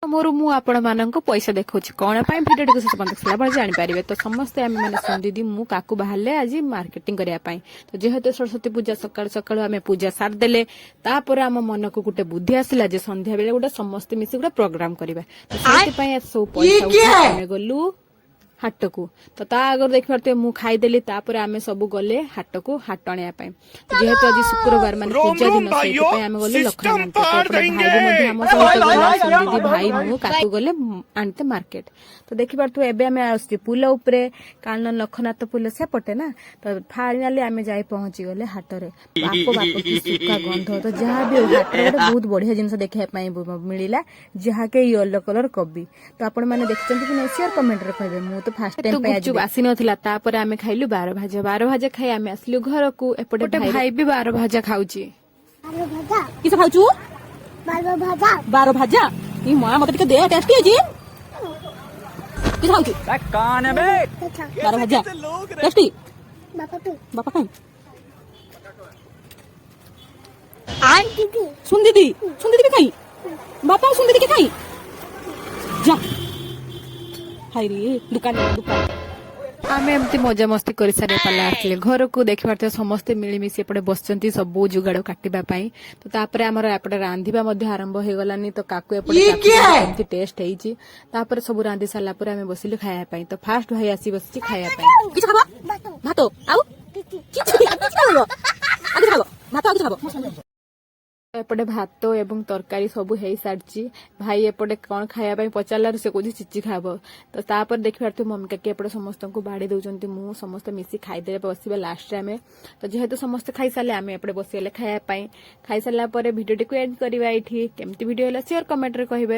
मोर मु आपण मानक पैसा देखा कौन भिडियो को देखला जानीपारे तो समस्ते आम मैंने सुन दीदी मु काकू बाहर आज मार्केटिंग करने तो जेहेतु सरस्वती पूजा सका सका आम पूजा सारदे तापर आम मन को गोटे बुद्धि आसला जे संध्या बेले गोटे समस्ते मिसी गोटे प्रोग्राम करवा तो सब पैसा गलु हाट को तो ता आगर देख पारे मु खाईदेली आम सब गले हाट को हाट आने जेहेतु आज शुक्रवार मान पूजा दिन आम गले लखन भाई भाई मु काकू गले आनते मार्केट तो देखी पारे एबे आम आसुचे पुल उपरे कारण लखनाथ पुल सेपटे ना तो फाइनाली आम जाई पहुंची गले हाटरे बाप बाप की सुखा गंध तो जहाँ भी हाट बहुत बढ़िया जिनस देखा मिलला जहाँके येलो कलर कोबी तो आपण मैंने देखते कि नहीं शेयर कमेंट रे कहबे मु तो फास्ट टाइम पे आज आसी नथिला तापर आमे खाइलु 12 भाजा खाई आमे आसलु घर को एपटे भाई भी 12 भाजा खाउची 12 भाजा किस खाउचू 12 भाजा ई मां मते टिके दे टेस्टी है जी किस खाउचू कान है बे 12 भाजा टेस्टी बापा खाई आई दीदी सुन दीदी के खाई बापा सुन दीदी के खाई जा हाय रे दुकान आम एमती मजा मस्ती कर सारे पाला आसले घर को देख पारे समस्ते मिलमिशी एपटे बसचंती सब जुगाड़ काटिबाई तो तापर आमर एपटे रांधिबा मध्ये आरंभ हो गलानी तो काकू एपटे टेस्ट होईची तापर सब रांधि सारा पर आम बसिलु खाया पाई तो फास्ट भाई आसी बसची खाया पाई किछ खाबो भात आउ किछ खाबो आगे खाबो भात आगे खाबो एपटे भात एवं तरकारी सब हो सारी भाई एपटे कौन खाया पचार से कौन चिची खाब तो तापर देख पारे मम्मी काकी एपटे समस्त को बाड़ी दौरान मु समस्त मिसी खाईदे बसवा लास्ट आम तो जेहेतु समस्त खाई सारे आम एपटे बसगले खायापाई खाई सारा भिडियो टी एंड करवा ये केमती भिडियो शेयर कमेंट रे कहिबे।